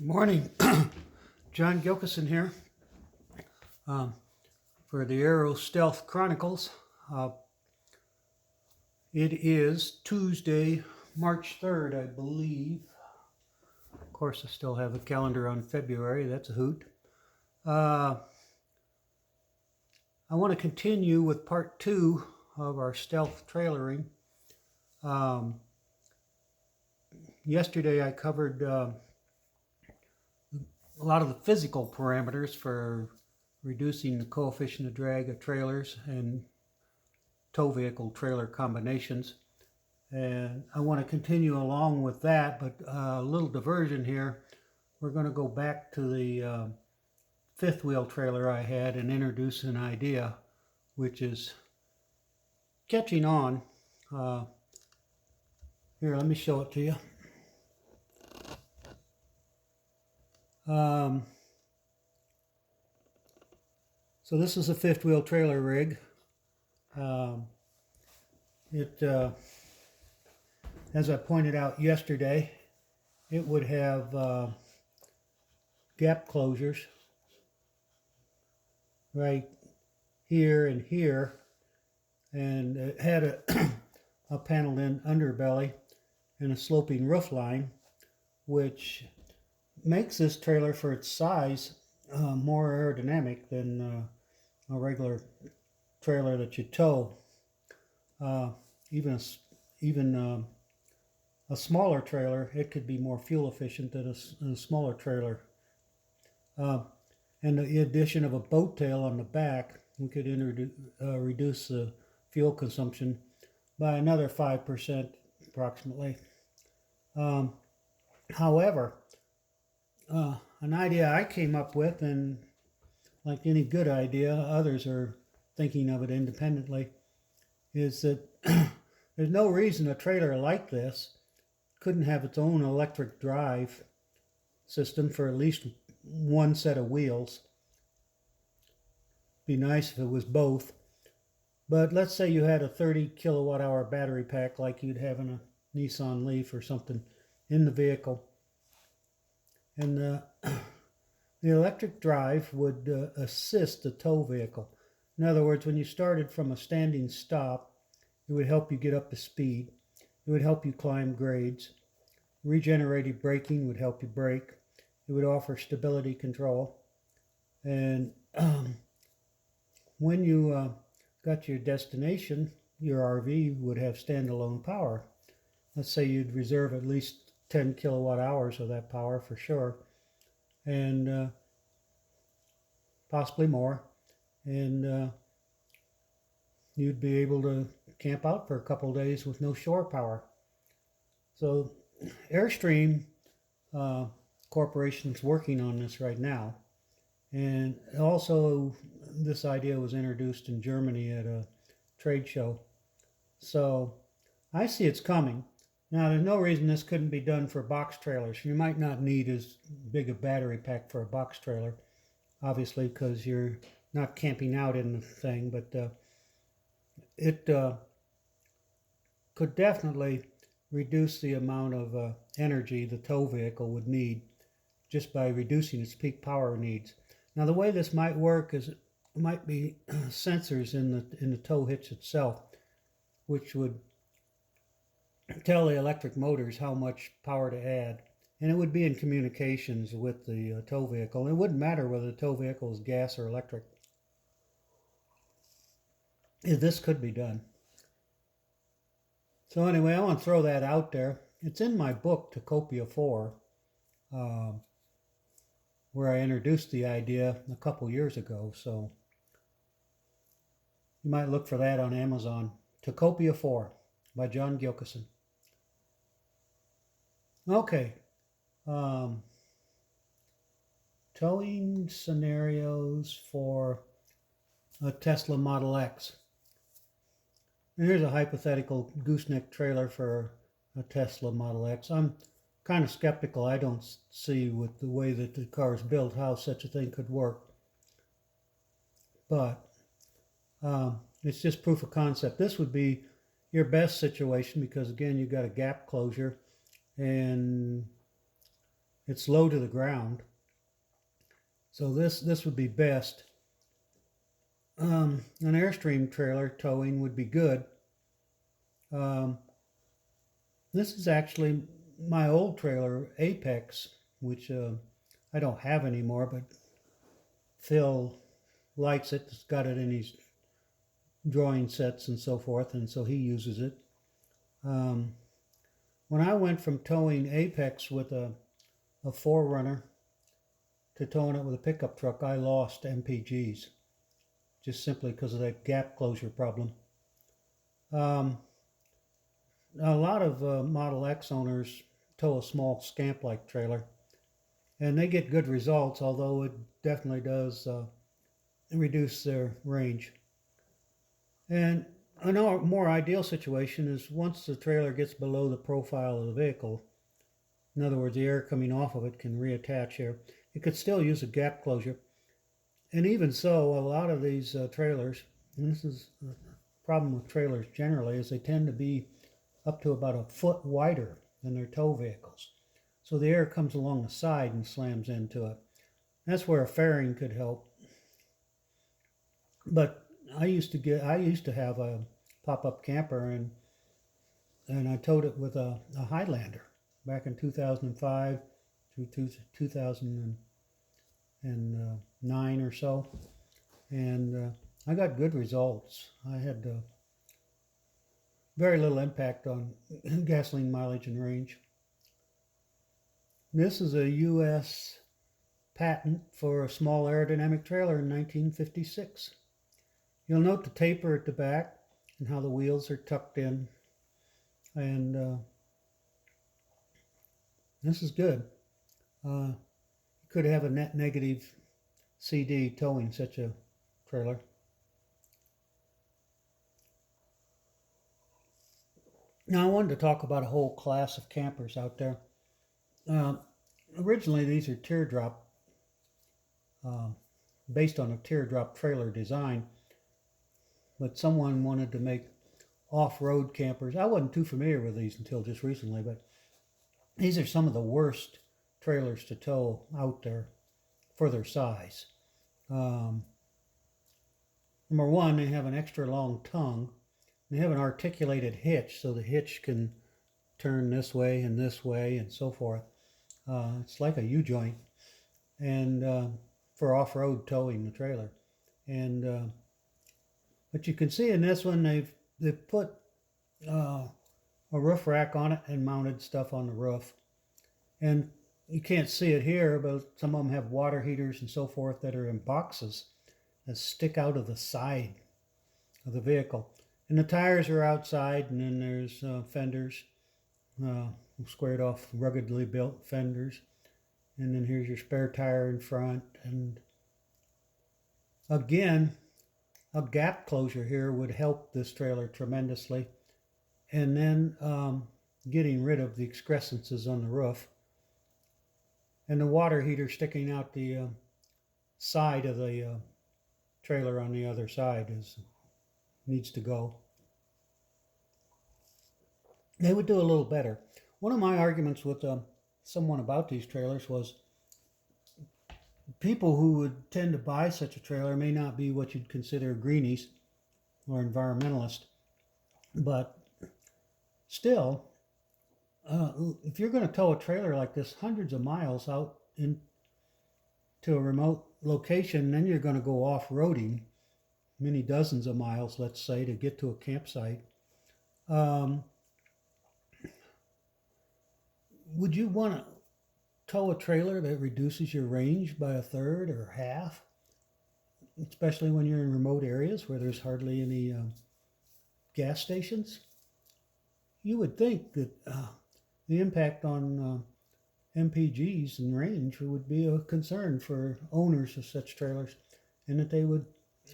Good morning. John Gilkison here for the Aero Stealth Chronicles. It is Tuesday, March 3rd, I believe. Of course, I still have a calendar on February. That's a hoot. I want to continue with part 2 of our stealth trailering. Yesterday I covered a lot of the physical parameters for reducing the coefficient of drag of trailers and tow vehicle trailer combinations, and I want to continue along with that, but a little diversion here. We're going to go back to the fifth wheel trailer I had and introduce an idea which is catching on. Here, let me show it to you. So this is a fifth wheel trailer rig. As I pointed out yesterday, it would have gap closures right here and here, and it had a paneled in underbelly and a sloping roof line, which makes this trailer for its size more aerodynamic than a regular trailer that you tow. Even a smaller trailer, it could be more fuel efficient than a smaller trailer. And the addition of a boat tail on the back, we could reduce the fuel consumption by another 5% approximately. However, an idea I came up with, and like any good idea, others are thinking of it independently, is that there's no reason a trailer like this couldn't have its own electric drive system for at least one set of wheels. Be nice if it was both. But let's say you had a 30 kilowatt hour battery pack like you'd have in a Nissan Leaf or something in the vehicle. And the electric drive would assist the tow vehicle. In other words, when you started from a standing stop, it would help you get up to speed. It would help you climb grades. Regenerative braking would help you brake. It would offer stability control. And when you got to your destination, your RV would have standalone power. Let's say you'd reserve at least 10 kilowatt hours of that power for sure, and possibly more. And you'd be able to camp out for a couple days with no shore power. So Airstream Corporation's working on this right now. And also this idea was introduced in Germany at a trade show. So I see it's coming. Now, there's no reason this couldn't be done for box trailers. You might not need as big a battery pack for a box trailer, obviously, because you're not camping out in the thing, but it could definitely reduce the amount of energy the tow vehicle would need just by reducing its peak power needs. Now, the way this might work is it might be sensors in the tow hitch itself, which would tell the electric motors how much power to add, and it would be in communications with the tow vehicle. It wouldn't matter whether the tow vehicle is gas or electric. This could be done. So anyway, I want to throw that out there. It's in my book, Tacopia 4, where I introduced the idea a couple years ago. So you might look for that on Amazon. Tacopia 4 by John Gilkison. Okay. Towing scenarios for a Tesla Model X. And here's a hypothetical gooseneck trailer for a Tesla Model X. I'm kind of skeptical. I don't see with the way that the car is built how such a thing could work. But it's just proof of concept. This would be your best situation because, again, you've got a gap closure and It's low to the ground. So this would be best. An Airstream trailer towing would be good. This is actually my old trailer, Apex, which I don't have anymore, but Phil likes it. He's got it in his drawing sets and so forth, and so he uses it. When I went from towing Apex with a Forerunner to towing it with a pickup truck, I lost MPGs just simply because of that gap closure problem. A lot of Model X owners tow a small Scamp-like trailer, and they get good results, although it definitely does reduce their range. And a more ideal situation is once the trailer gets below the profile of the vehicle, in other words, the air coming off of it can reattach here. It could still use a gap closure. And even so, a lot of these trailers, and this is a problem with trailers generally, is they tend to be up to about a foot wider than their tow vehicles. So the air comes along the side and slams into it. That's where a fairing could help. But I used to have a pop-up camper, and I towed it with a Highlander back in 2005 through 2009 or so, and I got good results. I had very little impact on gasoline mileage and range. This is a U.S. patent for a small aerodynamic trailer in 1956. You'll note the taper at the back and how the wheels are tucked in, and this is good. You could have a net negative CD towing such a trailer. Now I wanted to talk about a whole class of campers out there. Originally these are teardrop, based on a teardrop trailer design, but someone wanted to make off-road campers. I wasn't too familiar with these until just recently, but these are some of the worst trailers to tow out there for their size. Number one, they have an extra long tongue. They have an articulated hitch, so the hitch can turn this way and so forth. It's like a U-joint, and for off-road towing the trailer. And but you can see in this one they've put a roof rack on it and mounted stuff on the roof. And you can't see it here, but some of them have water heaters and so forth that are in boxes that stick out of the side of the vehicle. And the tires are outside, and then there's fenders, squared off, ruggedly built fenders. And then here's your spare tire in front. And again, a gap closure here would help this trailer tremendously. And then getting rid of the excrescences on the roof. And the water heater sticking out the side of the trailer on the other side needs to go. They would do a little better. One of my arguments with someone about these trailers was people who would tend to buy such a trailer may not be what you'd consider greenies or environmentalists, but still, if you're going to tow a trailer like this hundreds of miles out into a remote location, then you're going to go off-roading many dozens of miles, let's say, to get to a campsite. Would you want to tow a trailer that reduces your range by a third or half, especially when you're in remote areas where there's hardly any gas stations? You would think that the impact on MPGs and range would be a concern for owners of such trailers, and that they would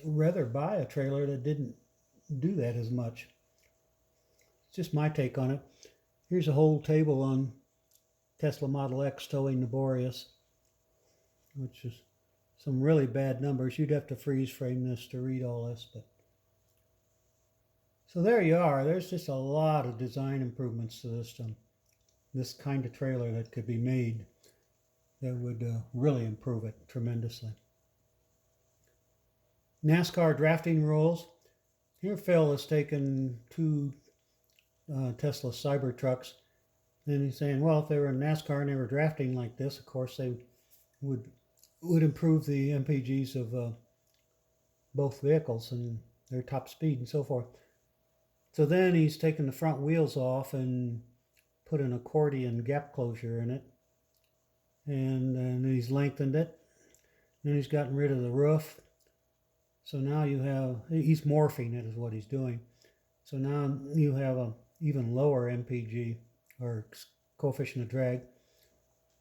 rather buy a trailer that didn't do that as much. It's just my take on it. Here's a whole table on Tesla Model X towing the Boreas, which is some really bad numbers. You'd have to freeze frame this to read all this, but so there you are. There's just a lot of design improvements to this kind of trailer that could be made. that would really improve it tremendously. NASCAR drafting rules. Here Phil has taken two Tesla Cybertrucks, and he's saying, well, if they were in NASCAR and they were drafting like this, of course they would improve the MPGs of both vehicles and their top speed and so forth. So then he's taken the front wheels off and put an accordion gap closure in it, and then he's lengthened it. Then he's gotten rid of the roof. So now you have, he's morphing it is what he's doing. So now you have a even lower MPG or coefficient of drag.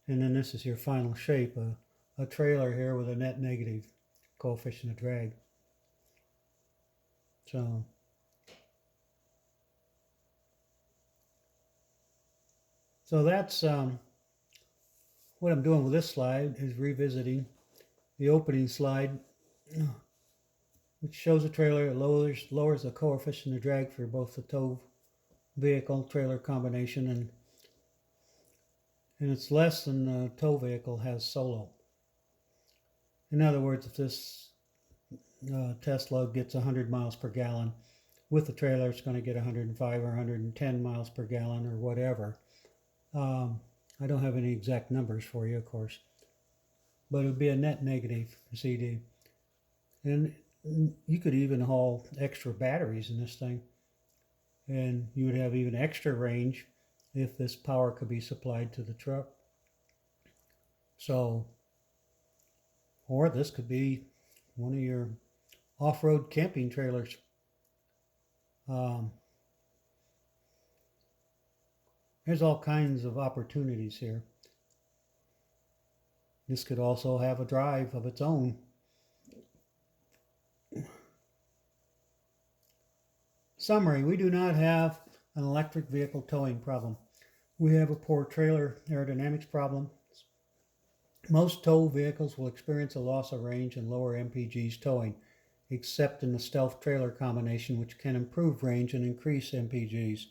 And then this is your final shape, a trailer here with a net negative coefficient of drag. So that's what I'm doing with this slide is revisiting the opening slide, which shows a trailer that lowers the coefficient of drag for both the tow vehicle trailer combination, and it's less than the tow vehicle has solo. In other words, if this Tesla gets 100 miles per gallon with the trailer, it's going to get 105 or 110 miles per gallon or whatever. I don't have any exact numbers for you, of course, but it would be a net negative CD. And you could even haul extra batteries in this thing, and you would have even extra range if this power could be supplied to the truck. So, or this could be one of your off-road camping trailers. There's all kinds of opportunities here. This could also have a drive of its own. Summary: we do not have an electric vehicle towing problem. We have a poor trailer aerodynamics problem. Most tow vehicles will experience a loss of range and lower MPGs towing, except in the stealth trailer combination, which can improve range and increase MPGs.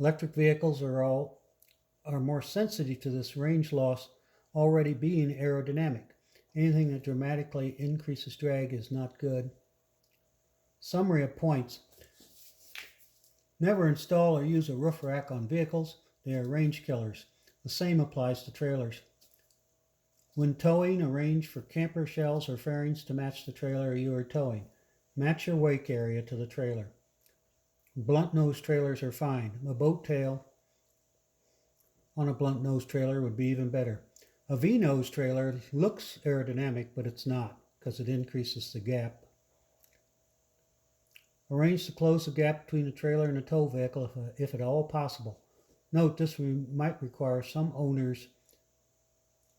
Electric vehicles are more sensitive to this range loss already being aerodynamic. Anything that dramatically increases drag is not good. Summary of points. Never install or use a roof rack on vehicles. They are range killers. The same applies to trailers. When towing, arrange for camper shells or fairings to match the trailer you are towing. Match your wake area to the trailer. Blunt nose trailers are fine. A boat tail on a blunt nose trailer would be even better. A V-nose trailer looks aerodynamic, but it's not, because it increases the gap. Arrange to close the gap between the trailer and the tow vehicle if at all possible. Note this might require some owners'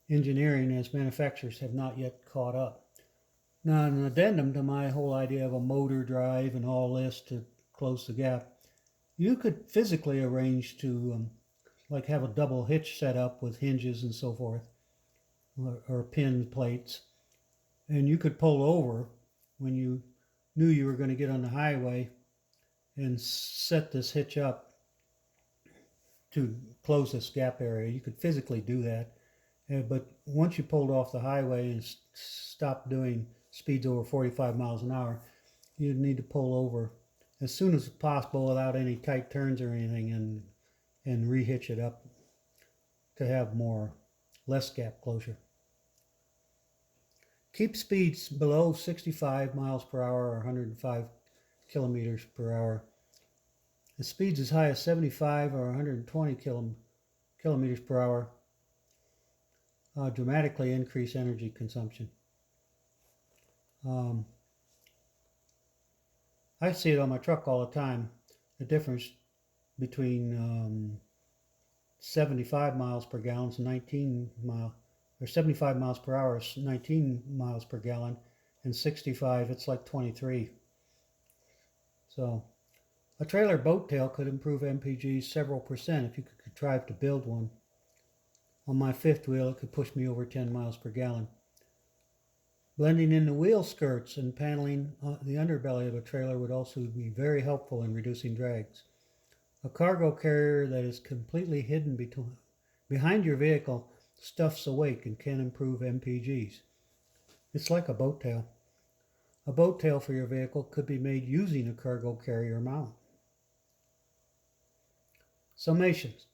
engineering, as manufacturers have not yet caught up. Now, an addendum to my whole idea of a motor drive and all this to close the gap, you could physically arrange to like have a double hitch set up with hinges and so forth, or pin plates, and you could pull over when you knew you were going to get on the highway and set this hitch up to close this gap area. You could physically do that, but once you pulled off the highway and stopped doing speeds over 45 miles an hour, you'd need to pull over as soon as possible without any tight turns or anything, and rehitch it up to have less gap closure. Keep speeds below 65 miles per hour or 105 kilometers per hour. The speeds as high as 75 or 120 kilometers per hour dramatically increase energy consumption. I see it on my truck all the time, the difference between 75 miles per gallon is 19 miles, or 75 miles per hour is 19 miles per gallon, and 65, it's like 23. So a trailer boat tail could improve MPG several percent if you could contrive to build one. On my fifth wheel, it could push me over 10 miles per gallon. Blending in the wheel skirts and paneling the underbelly of a trailer would also be very helpful in reducing drags. A cargo carrier that is completely hidden behind your vehicle stuff's awake and can improve MPGs. It's like a boat tail. A boat tail for your vehicle could be made using a cargo carrier mount. Summations.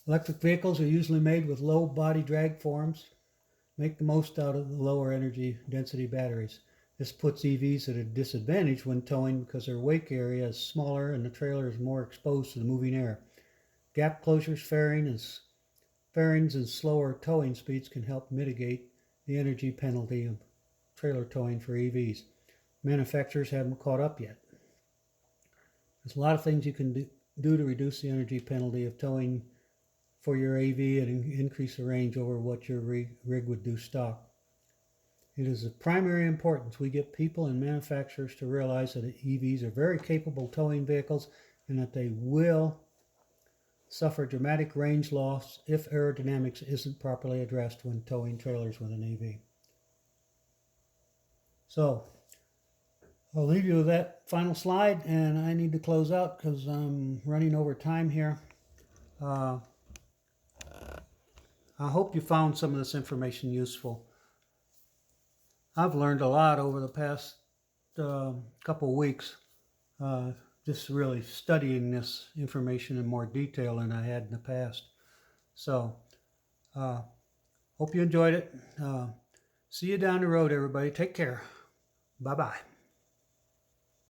Electric vehicles are usually made with low body drag forms. Make the most out of the lower energy density batteries. This puts EVs at a disadvantage when towing because their wake area is smaller and the trailer is more exposed to the moving air. Gap closures, fairings, and slower towing speeds can help mitigate the energy penalty of trailer towing for EVs. Manufacturers haven't caught up yet. There's a lot of things you can do to reduce the energy penalty of towing for your AV and increase the range over what your rig would do stock. It is of primary importance we get people and manufacturers to realize that EVs are very capable towing vehicles and that they will suffer dramatic range loss if aerodynamics isn't properly addressed when towing trailers with an EV. So, I'll leave you with that final slide, and I need to close out because I'm running over time here. I hope you found some of this information useful. I've learned a lot over the past couple of weeks, just really studying this information in more detail than I had in the past. So, hope you enjoyed it. See you down the road, everybody. Take care. Bye-bye.